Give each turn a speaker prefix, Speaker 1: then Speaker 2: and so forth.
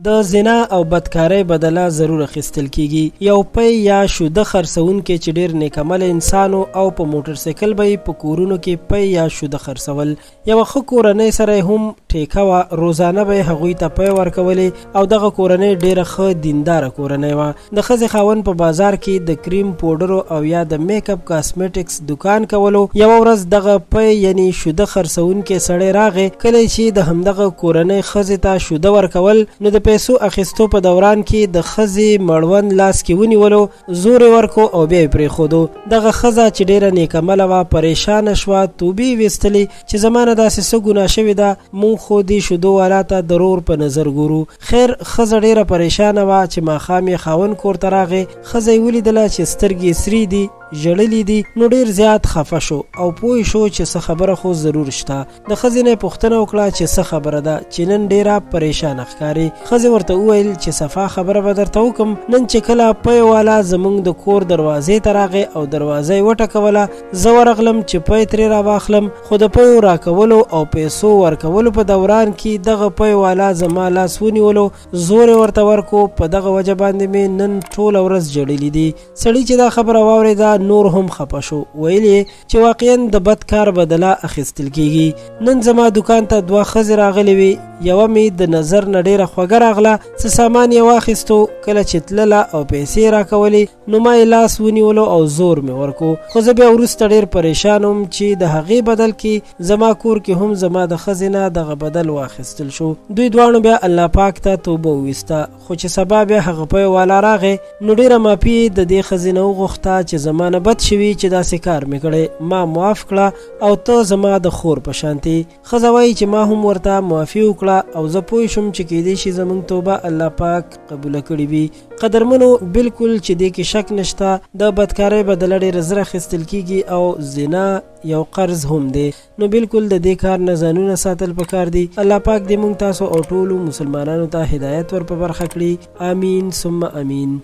Speaker 1: د زنا او بدکارۍ بدله ضرور اخیستل کیږي. یو پی یا شوده خرڅونکی چې ډیر نیکعمل انسان او په موټر سایکل به په کورونو کې پی یا شوده خرڅول. یو ښه کورنۍ سره هم ټیکه وه، روزانه به هغوی ته پی ورکولې او دغه کورنۍ ډیره ښه دینداره کورنۍ وه. د ښځې خاوند په بازار کې د کریم پوډرو او یا د میک اپ کاسمیټکس دکان کولو. یوه ورځ دغه پی یعنی شوده خرڅونکی سړی راغی. کله چې د همدغه کورنۍ ښځې ته شوده ورکول نو د پیسو اخیستو په دوران کې د ښځې مړوند لاس کې ونیولو، زور یې ورکو او بیا یې پرېښودو. دغه ښځه چې ډیره نیکعمله وه پریشانه شوه، توبې یې ویستلې چې زما نه داسې څه ګناه شوې ده، موږ خو دې شودو والا ته د رور په نظر ګورو. خیر ښځه ډیره پریشانه وه چې ماښام یې خاوند کور ته راغی. ښځه یې ولیدله چې سترګې یې سرې دي، ژړلې دي، نو ډیر زیات خفه شو او پوه شو چې څه خبره خو ضرور شته. د ښځې نه پوښتنه وکړه چې څه خبره ده چې نن ډیره پریشانه ښکاري. ښځې ورته وویل چې صفا خبره به درته وکم. نن چې کله پی والا زموږ د کور دروازې ته راغی او دروازه یې وټکوله، زه ورغلم چې پی ترې راواخلم، خو د پیو راکولو او پیسو ورکولو په دوران کې دغه پی والا زما لاس ونیولو، زور یې ورته ورکو. په دغه وجه باندې مې نن ټوله ورځ جړلې دي. سړي چې دا خبره واورېده نور هم خپه شو. ویل یې چې واقعا د بد کار بدله اخیستل کیږي. نن زما دکان ته دوه ښځې راغلې وې. یوه مې د نظر نه ډیره خوږه راغله، څه سامان یې واخیستو. کله چې تلله او پیسې راکولې نو ما یې لاس ونیولو او زور مې ورکو. خو زه بیا وروسته ډیر پریشان وم چې د هغې بدل کې زما کور کې هم زما د ښځې نه دغه بدل واخیستل شو. دوی دواړو بیا الله پاک ته توبه وویسته. خو چې سبا بیا هغه پی والا راغی نو ډیره معافي د دې ښځې نه وغوښته چې زما نه بد شوي چې داسې کار مې کړی، ما معاف کړه او ته زما د خور په شانتي. ښځه وایي چې ما هم ورته معافي وکړه او زه پوه شم چې کیدای شي زموږ توبه الله پاک قبوله کړې وي. قدرمنو بالکل چې دې کې شک نشته، د بدکارۍ بدله ډېره زر اخیستل کیږي او زنا یو قرض هم دی. نو بالکل د دې کار نه ځانونه ساتل پکار دي. الله پاک دې موږ تاسو او ټولو مسلمانانو ته هدایت ور په برخه کړي. آمین ثم آمین.